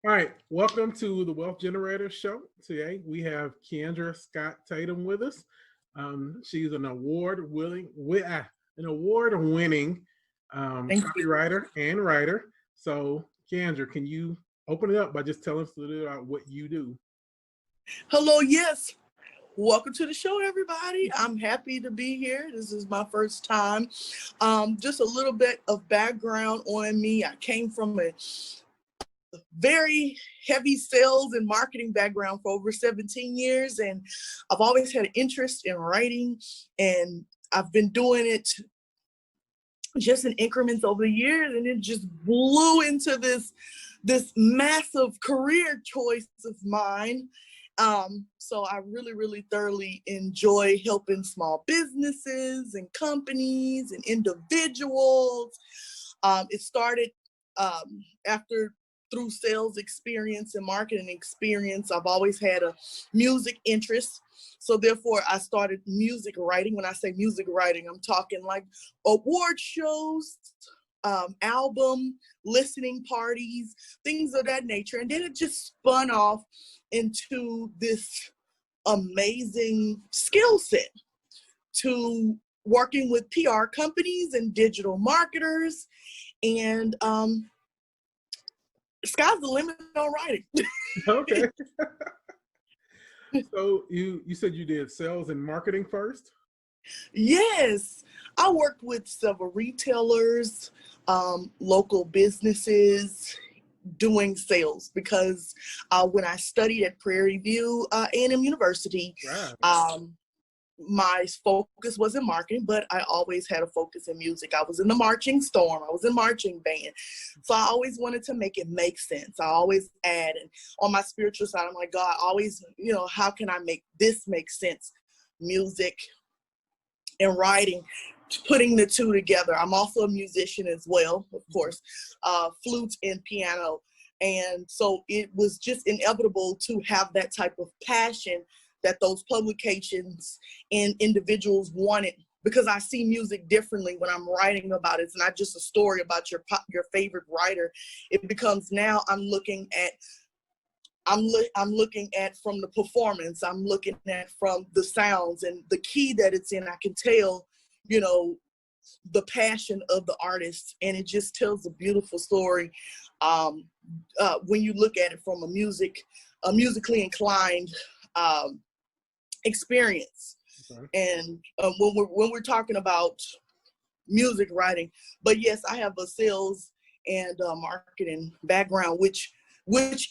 All right, welcome to the Wealth Generator Show. Today we have Keandra Scott Tatum with us. She's an award-winning Thank you. copywriter and writer. So, Keandra, can you open it up by just telling us a little about what you do? Hello, yes. Welcome to the show, everybody. I'm happy to be here. This is my first time. Just a little bit of background on me. I came from a very heavy sales and marketing background for over 17 years, and I've always had an interest in writing, and I've been doing it just in increments over the years, and it just blew into this massive career choice of mine. So I really thoroughly enjoy helping small businesses and companies and individuals. It started through sales experience and marketing experience. I've always had a music interest. So therefore I started music writing. When I say music writing, I'm talking like award shows, album listening parties, things of that nature. And then it just spun off into this amazing skill set to working with PR companies and digital marketers. And sky's the limit on writing. Okay. So you said you did sales and marketing first? Yes, I worked with several retailers, local businesses, doing sales because when I studied at Prairie View A&M University, Right. My focus was in marketing, but I always had a focus in music. I was in the marching storm. I was in marching band. So I always wanted to make it make sense. I always add, and on my spiritual side, I'm like, God, always, how can I make this make sense? Music and writing, putting the two together. I'm also a musician as well, of course, flute and piano. And so it was just inevitable to have that type of passion that those publications and individuals wanted, because I see music differently when I'm writing about it. It's not just a story about your favorite writer. It becomes now I'm looking at from the performance. I'm looking at from the sounds and the key that it's in. I can tell, the passion of the artist, and it just tells a beautiful story when you look at it from a musically inclined experience. Okay. And when we're talking about music writing, but yes, I have a sales and marketing background, which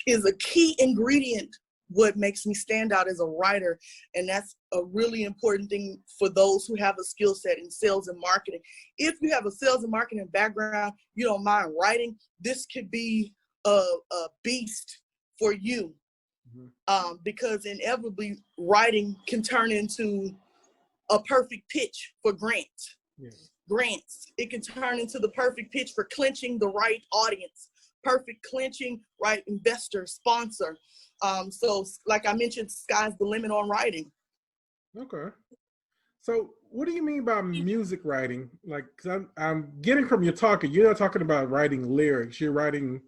is a key ingredient what makes me stand out as a writer. And that's a really important thing for those who have a skill set in sales and marketing. If you have a sales and marketing background, you don't mind writing, this could be a beast for you. Because inevitably writing can turn into a perfect pitch for grants. It can turn into the perfect pitch for clinching the right audience, clinching right investor, sponsor. So like I mentioned, sky's the limit on writing. Okay. So what do you mean by music writing? Like, cause I'm getting from your talking, you're not talking about writing lyrics, you're writing.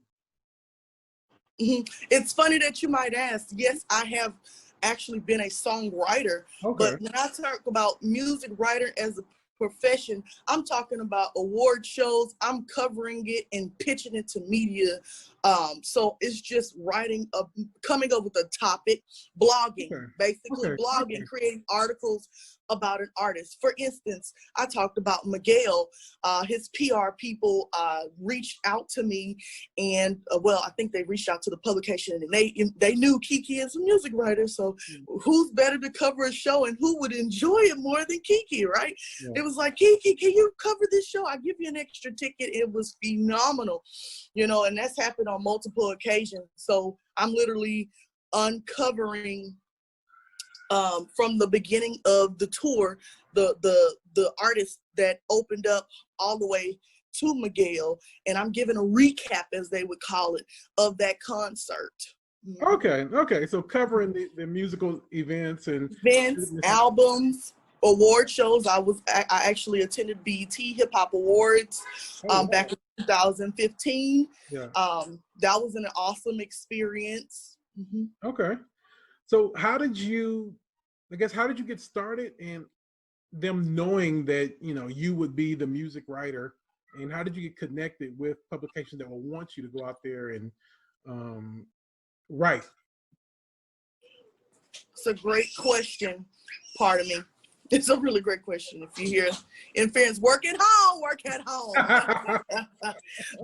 It's funny that you might ask. Yes, I have actually been a songwriter, but when I talk about music writer as a profession, I'm talking about award shows. I'm covering it and pitching it to media. So it's just coming up with a topic, blogging, blogging, creating articles about an artist. For instance, I talked about Miguel. His PR people reached out to me, and I think they reached out to the publication, and they knew Kiki is a music writer. So who's better to cover a show, and who would enjoy it more than Kiki, right? Yeah. It was like, Kiki, can you cover this show? I'll give you an extra ticket. It was phenomenal, and that's happened on multiple occasions. So I'm literally uncovering from the beginning of the tour, the artists that opened up all the way to Miguel, and I'm giving a recap, as they would call it, of that concert. Okay. So covering the musical events, albums, award shows. I actually attended BET Hip Hop Awards back in 2015. Yeah. That was an awesome experience. Okay. So how did you get started, and them knowing that, you would be the music writer, and how did you get connected with publications that will want you to go out there and write? It's a great question. Pardon me. It's a really great question. If you hear inference, work at home, work at home.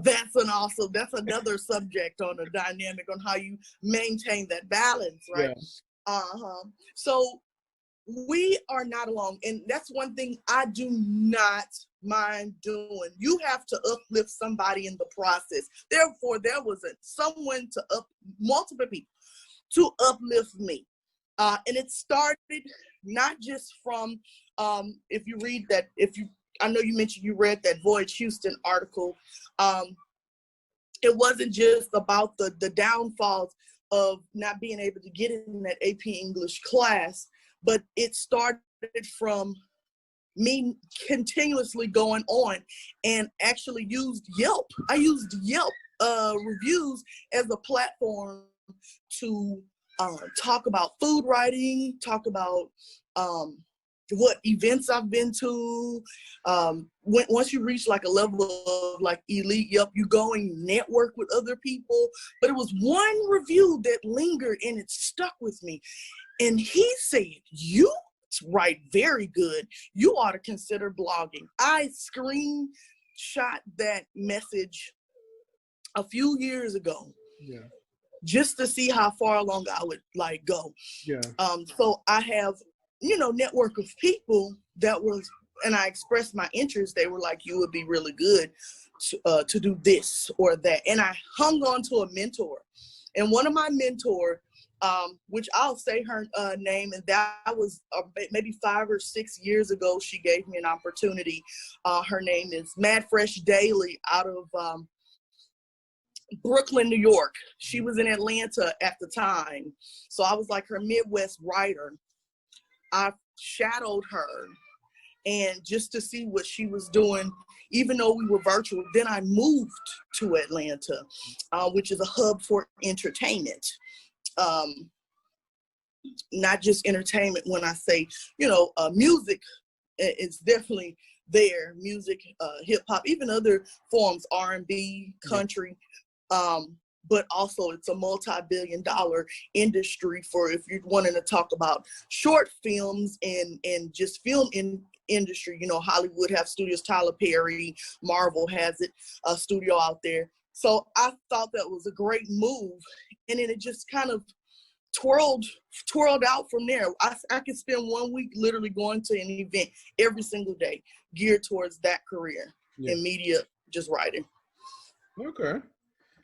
That's another subject on a dynamic on how you maintain that balance, right? Yeah. So we are not alone. And that's one thing I do not mind doing. You have to uplift somebody in the process. Therefore, there was someone multiple people to uplift me. And it started not just from, if you read that, I know you mentioned you read that Voyage Houston article. It wasn't just about the downfalls of not being able to get in that AP English class, but it started from me continuously going on and actually used Yelp. I used Yelp reviews as a platform to talk about food writing, talk about what events I've been to. Once you reach like a level of like elite Yelp, you go and you network with other people. But it was one review that lingered and it stuck with me. And he said, "You write very good. You ought to consider blogging." I screenshot that message a few years ago. Yeah. Just to see how far along I would like go. Yeah. So I have, network of people that was, and I expressed my interest. They were like, "You would be really good to do this or that." And I hung on to a mentor. And one of my mentor, which I'll say her name, and that was maybe 5 or 6 years ago, she gave me an opportunity. Her name is Mad Fresh Daily out of Brooklyn, New York. She was in Atlanta at the time. So I was like her Midwest writer. I shadowed her and just to see what she was doing, even though we were virtual. Then I moved to Atlanta, which is a hub for entertainment. Not just entertainment when I say, music is definitely there. Music, hip hop, even other forms, R&B, country. But also it's a multi-billion-dollar industry for if you're wanting to talk about short films and just film industry. Hollywood have studios, Tyler Perry, Marvel has a studio out there. So I thought that was a great move. And then it just kind of twirled out from there. I could spend 1 week literally going to an event every single day geared towards that career in media, just writing. Okay.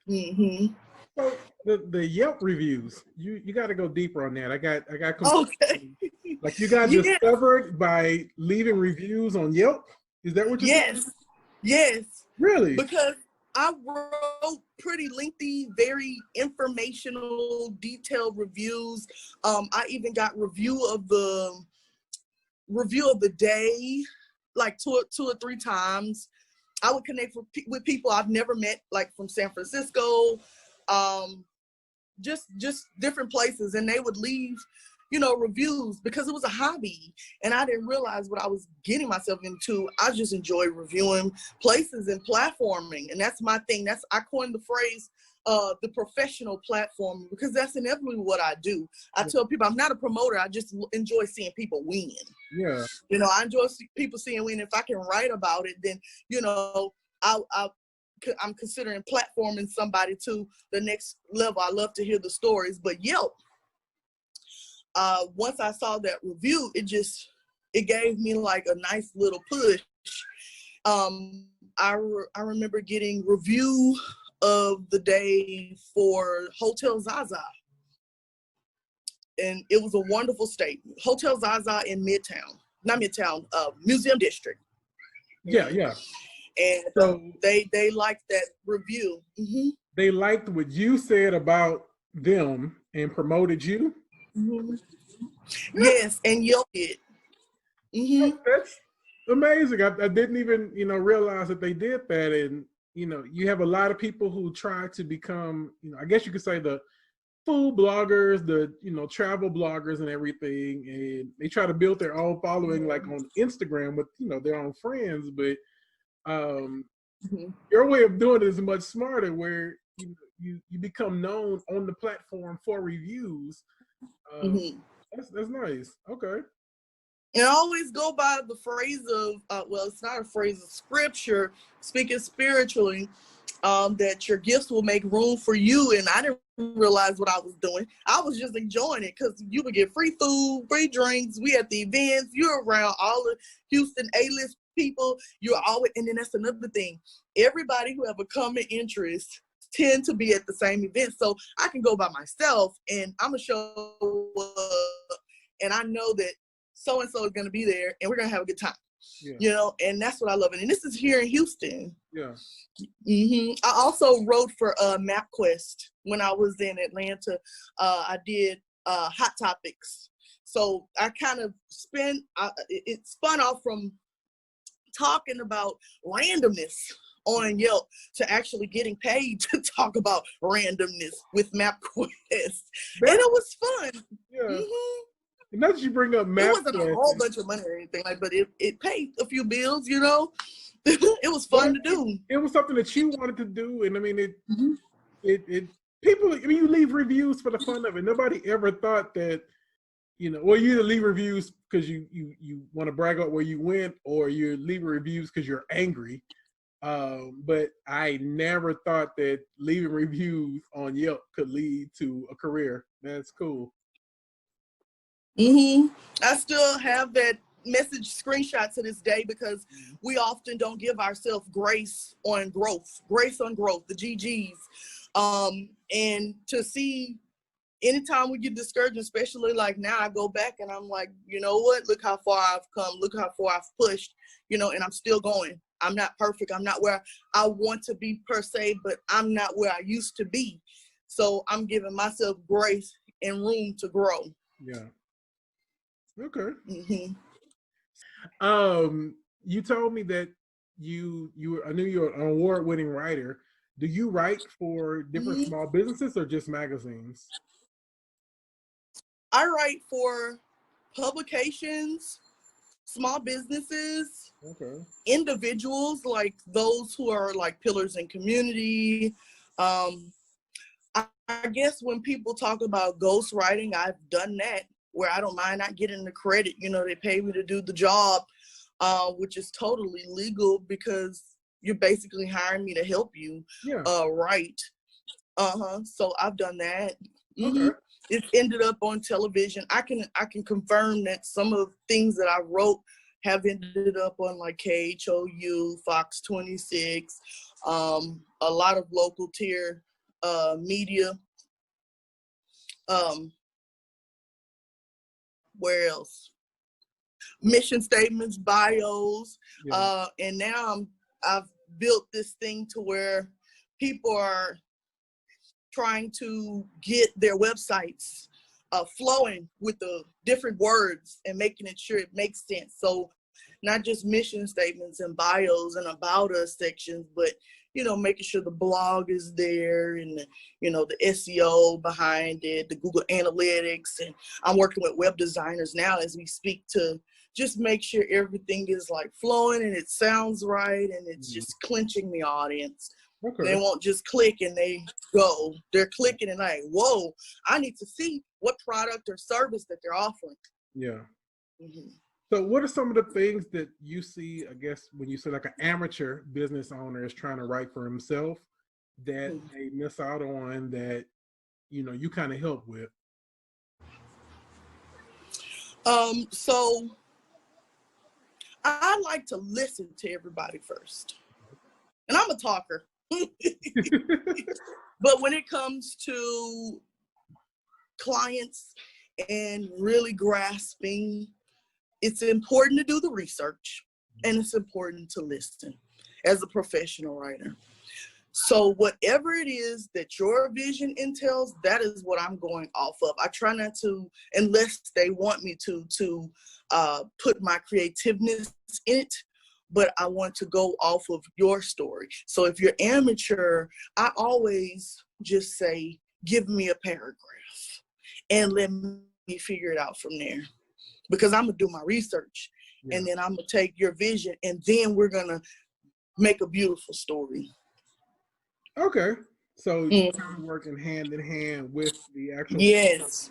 Mm-hmm. So the Yelp reviews, you got to go deeper on that. I got okay. Like you got discovered by leaving reviews on Yelp. Is that what you're saying? Yes. Really? Because I wrote pretty lengthy, very informational, detailed reviews. I even got review of the day, like two or three times. I would connect with people I've never met, like from San Francisco, just different places, and they would leave, reviews because it was a hobby, and I didn't realize what I was getting myself into. I just enjoy reviewing places and platforming, and that's my thing. I coined the phrase, the professional platform, because that's inevitably what I do. I tell people I'm not a promoter. I just enjoy seeing people win. Yeah. I enjoy people seeing win. If I can write about it, then, I'm considering platforming somebody to the next level. I love to hear the stories. But Yelp, once I saw that review, it gave me like a nice little push. I remember getting review of the day for Hotel Zaza. And it was a wonderful statement. Hotel Zaza in Museum District. Yeah. And so they liked that review. Mm-hmm. They liked what you said about them and promoted you. Mm-hmm. Yes, and Yelp did. Mm-hmm. That's amazing. I didn't even realize that they did that, and you know, you have a lot of people who try to become, you know, I guess you could say the food bloggers, the, you know, travel bloggers and everything, and they try to build their own following like on Instagram with, you know, their own friends. But your way of doing it is much smarter, where you become known on the platform for reviews. That's nice. Okay. And I always go by the phrase of, well, it's not a phrase of scripture, speaking spiritually, that your gifts will make room for you. And I didn't realize what I was doing. I was just enjoying it because you would get free food, free drinks. We at the events. You're around all the Houston A-list people. You're always, and then that's another thing. Everybody who have a common interest tend to be at the same event. So I can go by myself and I'm going to show up, and I know that so-and-so is going to be there and we're going to have a good time. Yeah. You know, and that's what I love. And this is here in Houston. Yeah. I also wrote for MapQuest when I was in Atlanta. I did Hot Topics. So I kind of it spun off from talking about randomness on Yelp to actually getting paid to talk about randomness with MapQuest. And it was fun. Yeah. And not that you bring up MapQuest. It wasn't a whole bunch of money or anything like, but it paid a few bills, you know. It was fun to do. It was something that you wanted to do, and I mean, it people. I mean, you leave reviews for the fun of it. Nobody ever thought that, you know, well, you either leave reviews because you want to brag about where you went, or you leave reviews because you're angry. But I never thought that leaving reviews on Yelp could lead to a career. That's cool. I still have that message screenshot to this day because we often don't give ourselves grace on growth, the GGs. And to see anytime we get discouraged, especially like now, I go back and I'm like, you know what, look how far I've come, look how far I've pushed, you know, and I'm still going. I'm not perfect. I'm not where I want to be per se, but I'm not where I used to be. So I'm giving myself grace and room to grow. Yeah. Okay. You told me that I knew you're an award-winning writer. Do you write for different small businesses or just magazines? I write for publications, small businesses, individuals, like those who are like pillars in community. I guess when people talk about ghostwriting, I've done that, where I don't mind not getting the credit. You know, they pay me to do the job, which is totally legal because you're basically hiring me to help you write. So I've done that. It ended up on television. I can confirm that some of the things that I wrote have ended up on like KHOU, Fox 26, a lot of local tier media. Where else? Mission statements, bios, and now I've built this thing to where people are trying to get their websites flowing with the different words and making it sure it makes sense. So not just mission statements and bios and about us sections, but, you know, making sure the blog is there and, you know, the SEO behind it, the Google Analytics. And I'm working with web designers now as we speak to just make sure everything is like flowing and it sounds right and it's just clinching the audience. They won't just click and they go. They're clicking and like, whoa, I need to see what product or service that they're offering. Yeah. So what are some of the things that you see, I guess, when you say like an amateur business owner is trying to write for himself that they miss out on that, you know, you kind of help with? So I like to listen to everybody first. And I'm a talker. But when it comes to clients and really grasping, it's important to do the research and it's important to listen as a professional writer. So whatever it is that your vision entails, that is what I'm going off of. I try not to, unless they want me to put my creativeness in it. but I want to go off of your story. So if you're amateur, I always just say, give me a paragraph and let me figure it out from there, because I'm gonna do my research, and then I'm gonna take your vision, and then we're gonna make a beautiful story. Okay. So you're kind of working hand in hand with the actual. Yes.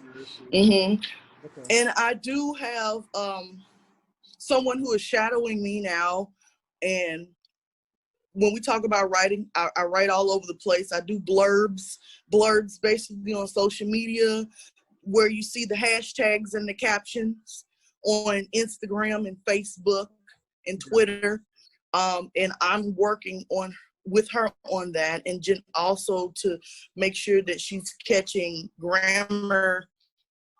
Mm-hmm. Okay. And I do have someone who is shadowing me now. And when we talk about writing, I write all over the place. I do blurbs basically on social media, where you see the hashtags and the captions on Instagram and Facebook and Twitter. And I'm working with her on that, and also to make sure that she's catching grammar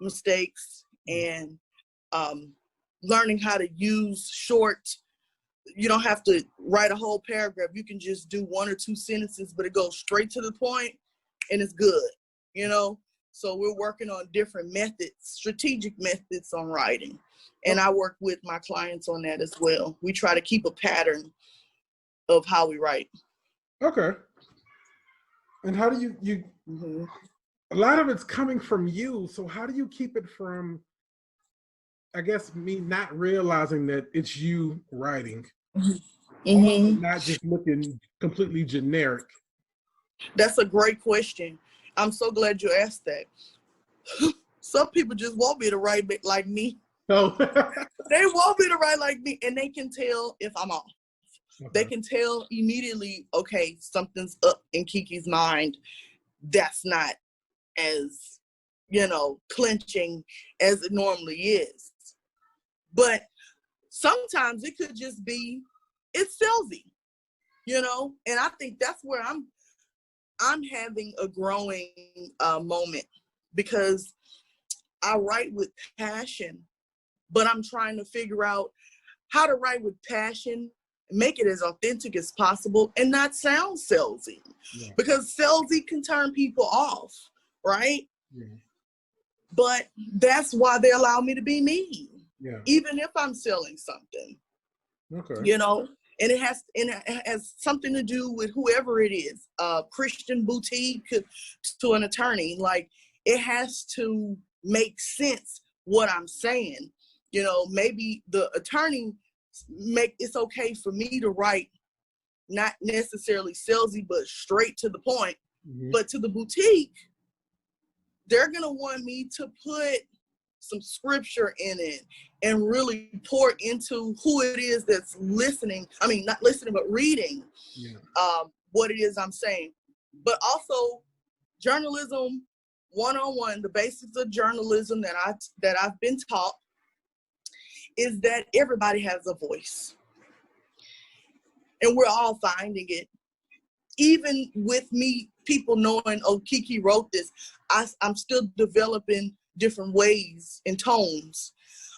mistakes and learning how to use short. You don't have to write a whole paragraph. You can just do 1 or 2 sentences, but it goes straight to the point and it's good, you know? So we're working on different methods, strategic methods on writing. And I work with my clients on that as well. We try to keep a pattern of how we write. Okay. And how do you a lot of it's coming from you. So how do you keep it from, I guess, me not realizing that it's you writing? Not just looking completely generic. That's a great question. I'm so glad you asked that. Some people just want me to write like me. Oh. They want me to write like me, and they can tell if I'm off. Okay. They can tell immediately, okay, something's up in Kiki's mind. That's not as, clenching as it normally is. But sometimes it could just be, it's salesy, and I think that's where I'm having a growing moment, because I write with passion, but I'm trying to figure out how to write with passion, make it as authentic as possible, and not sound salesy. Yeah. Because salesy can turn people off, right? Yeah. But that's why they allow me to be me. Yeah. Even if I'm selling something. Okay. And it has something to do with whoever it is, Christian boutique to an attorney. Like, it has to make sense what I'm saying. Maybe the attorney it's okay for me to write not necessarily salesy, but straight to the point. Mm-hmm. But to the boutique, they're gonna want me to put some scripture in it and really pour into who it is that's listening. I mean, not listening, but reading. Yeah. What it is I'm saying. But also journalism 101, the basics of journalism that I've been taught is that everybody has a voice. And we're all finding it. Even with me, people knowing, oh, Kiki wrote this, I'm still developing different ways and tones.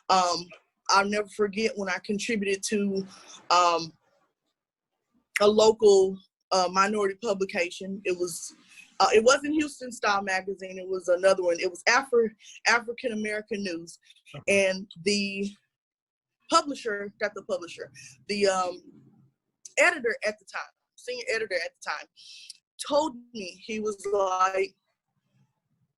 I'll never forget when I contributed to a local minority publication. It wasn't Houston Style Magazine. It was another one. It was African American News. Okay. And the editor at the time, senior editor at the time, told me, he was like,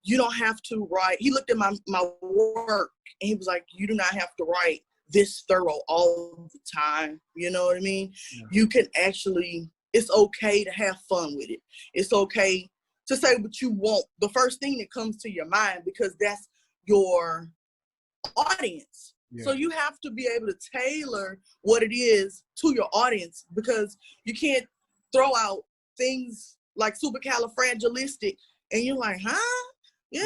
you don't have to write. He looked at my work and he was like, you do not have to write this thorough all the time. You know what I mean? Yeah. You can actually, it's okay to have fun with it. It's okay to say what you want, the first thing that comes to your mind, because that's your audience. Yeah. So you have to be able to tailor what it is to your audience, because you can't throw out things like supercalifragilistic and you're like, huh? Yeah.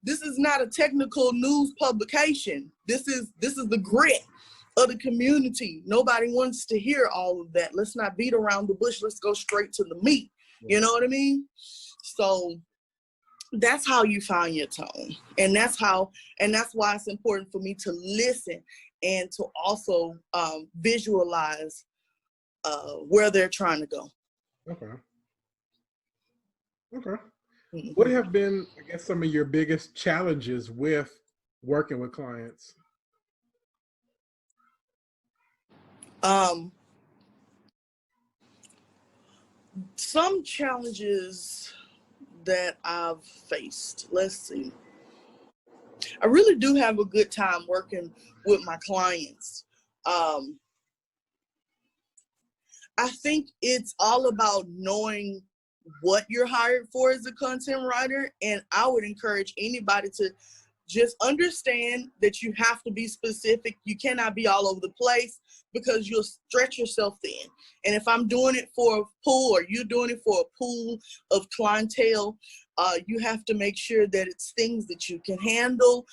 This is not a technical news publication. This is the grit of the community. Nobody wants to hear all of that. Let's not beat around the bush. Let's go straight to the meat. Yeah. You know what I mean? So that's how you find your tone. And that's why it's important for me to listen and to also visualize where they're trying to go. Okay. Mm-hmm. What have been, I guess, some of your biggest challenges with working with clients? Um, some challenges that I've faced. Let's see. I really do have a good time working with my clients. Um, I think it's all about knowing what you're hired for as a content writer. And I would encourage anybody to just understand that you have to be specific. You cannot be all over the place because you'll stretch yourself thin. And if I'm doing it for a pool or you're doing it for a pool of clientele, you have to make sure that it's things that you can handle,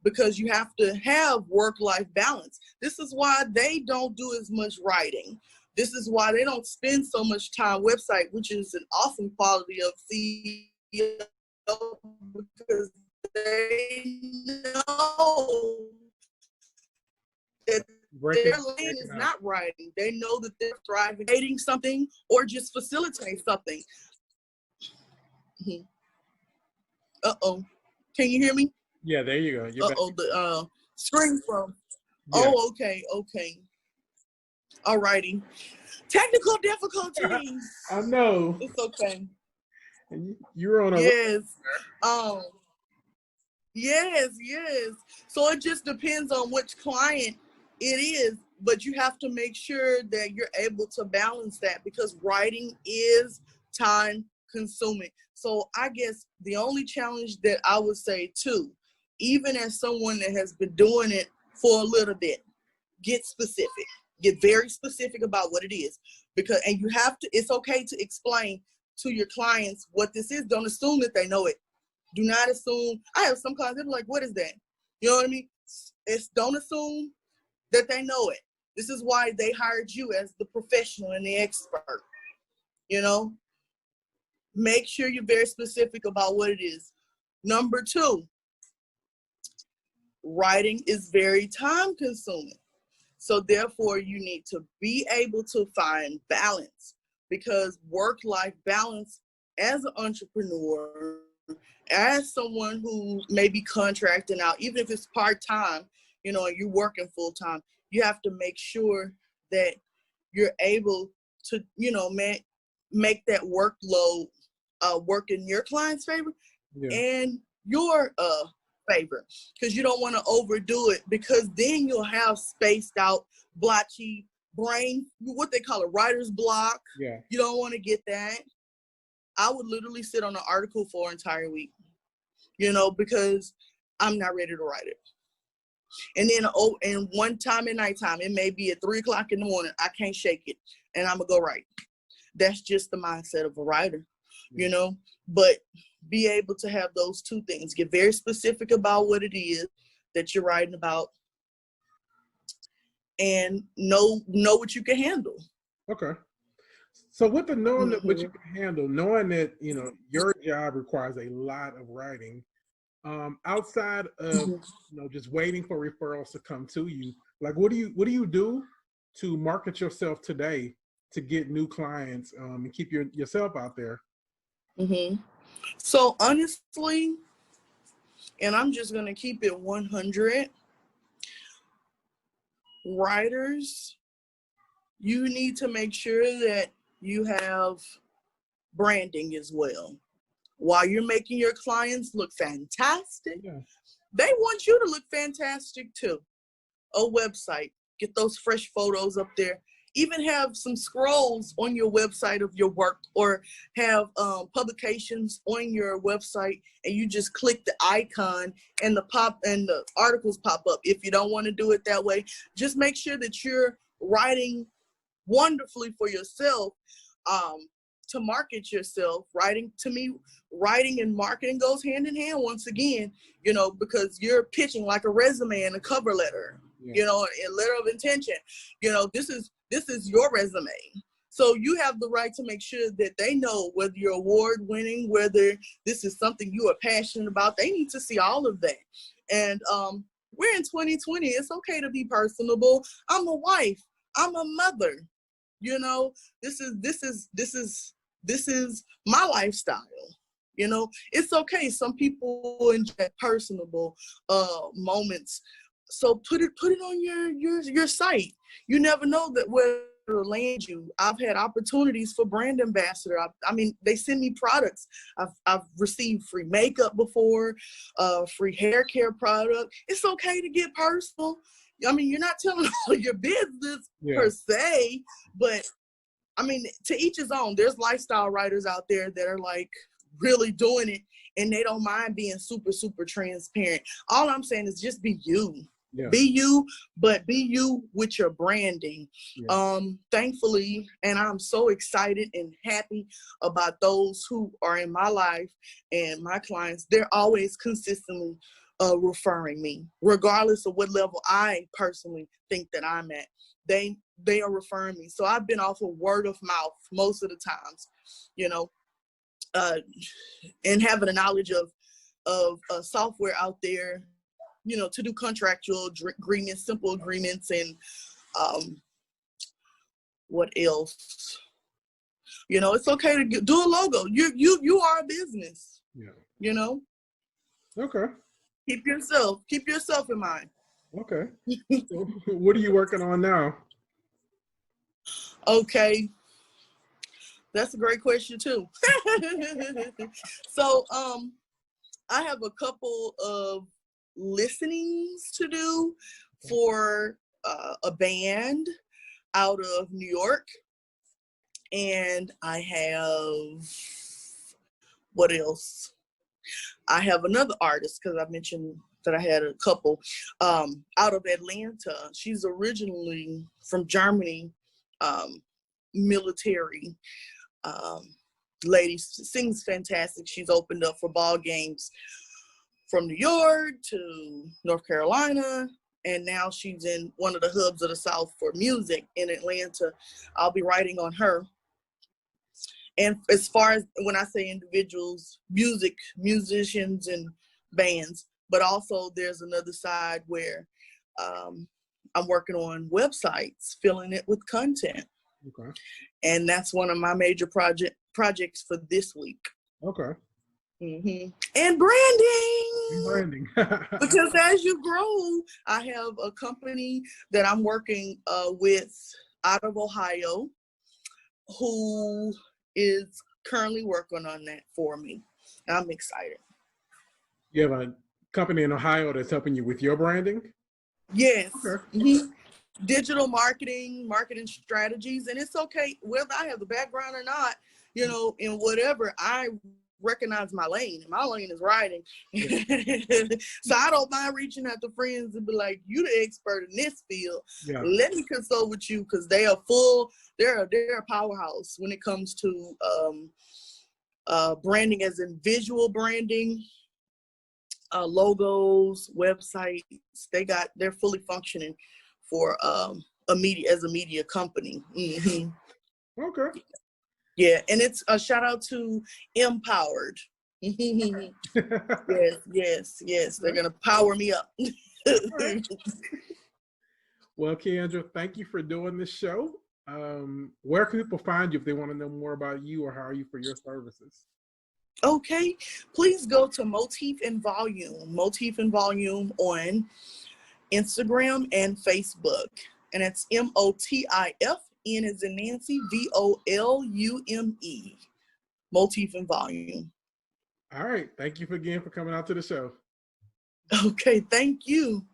because you have to have work-life balance. This is why they don't do as much writing. This is why they don't spend so much time website, which is an awesome quality of CEO, because they know that their lane is not writing. They know that they're thriving, creating something, or just facilitate something. Uh-oh. Can you hear me? Yeah, there you go. Uh-oh, the screen from. Yeah. Oh, okay. All righty. Technical difficulties. I know. It's okay. You're on a yes. Yes. So it just depends on which client it is, but you have to make sure that you're able to balance that, because writing is time consuming. So I guess the only challenge that I would say too, even as someone that has been doing it for a little bit, get specific. Get very specific about what it is, because, and you have to, it's okay to explain to your clients what this is. Don't assume that they know it. Do not assume. I have some clients, they're like, what is that? You know what I mean? Don't assume that they know it. This is why they hired you as the professional and the expert. You know, make sure you're very specific about what it is. Number 2, writing is very time consuming. So therefore, you need to be able to find balance, because work-life balance as an entrepreneur, as someone who may be contracting out, even if it's part-time, you know, and you're working full-time, you have to make sure that you're able to, you know, make that workload work in your client's favor, and your favor, because you don't want to overdo it, because then you'll have spaced out, blotchy brain, what they call a writer's block. Yeah. You don't want to get that. I would literally sit on an article for an entire week, you know, because I'm not ready to write it. And then, and one time at nighttime, it may be at 3 o'clock in the morning, I can't shake it, and I'm gonna go write. That's just the mindset of a writer, you know. But be able to have those two things. Get very specific about what it is that you're writing about, and know what you can handle. Okay. So with the knowing that what you can handle, knowing that, you know, your job requires a lot of writing, outside of, you know, just waiting for referrals to come to you, like what do you do to market yourself today to get new clients, and keep yourself out there? So honestly, and I'm just gonna keep it 100, writers, you need to make sure that you have branding as well. While you're making your clients look fantastic, they want you to look fantastic too. A website, get those fresh photos up there. Even have some scrolls on your website of your work, or have publications on your website, and you just click the icon and the articles pop up. If you don't want to do it that way, just make sure that you're writing wonderfully for yourself, to market yourself. Writing, to me, writing and marketing goes hand in hand once again, you know, because you're pitching like a resume and a cover letter, you know, a letter of intention. You know, this is your resume. So you have the right to make sure that they know whether you're award winning, whether this is something you are passionate about. They need to see all of that. And we're in 2020. It's okay to be personable. I'm a wife. I'm a mother. You know, this is my lifestyle. You know, it's okay. Some people enjoy personable moments So put it on your site. You never know that where it'll land you. I've had opportunities for brand ambassador. I mean, they send me products. I've received free makeup before, free hair care product. It's okay to get personal. I mean, you're not telling all your business per se, but I mean, to each his own. There's lifestyle writers out there that are like really doing it, and they don't mind being super, super transparent. All I'm saying is just be you. Yeah. Be you, but be you with your branding. Yeah. Thankfully, and I'm so excited and happy about those who are in my life and my clients. They're always consistently referring me, regardless of what level I personally think that I'm at. They are referring me. So I've been off of word of mouth most of the times, you know, and having a knowledge of software out there, you know, to do contractual agreements, simple agreements, and what else? You know, it's okay to do a logo. You are a business. Yeah. You know. Okay. Keep yourself in mind. Okay. So what are you working on now? Okay. That's a great question too. So I have a couple of listenings to do for a band out of New York. And I have, what else? I have another artist, because I mentioned that I had a couple out of Atlanta. She's originally from Germany, military lady, sings fantastic. She's opened up for ball games from New York to North Carolina, and now she's in one of the hubs of the South for music in Atlanta. I'll be writing on her. And as far as when I say individuals, musicians and bands, but also there's another side where I'm working on websites, filling it with content. Okay. And that's one of my major projects for this week. Okay. Mm-hmm. And branding. Because as you grow, I have a company that I'm working with out of Ohio who is currently working on that for me. I'm excited. You have a company in Ohio that's helping you with your branding? Yes. Okay. Mm-hmm. Digital marketing strategies. And it's okay whether I have the background or not, you know, in whatever. I recognize my lane. My lane is writing. Yeah. So I don't mind reaching out to friends and be like, you the expert in this field. Yeah. Let me consult with you, because they are they're a powerhouse when it comes to branding, as in visual branding, logos, websites. They're fully functioning for a media company. Mm-hmm. Okay. Yeah, and it's a shout out to Empowered. Yes. They're gonna power me up. Well, Keandra, thank you for doing this show. Where can people find you if they want to know more about you or hire you for your services? Okay, please go to Motif and Volume on Instagram and Facebook, and it's MOTIF. N as in Nancy, VOLUME. Motif and Volume. All right. Thank you again for coming out to the show. Okay. Thank you.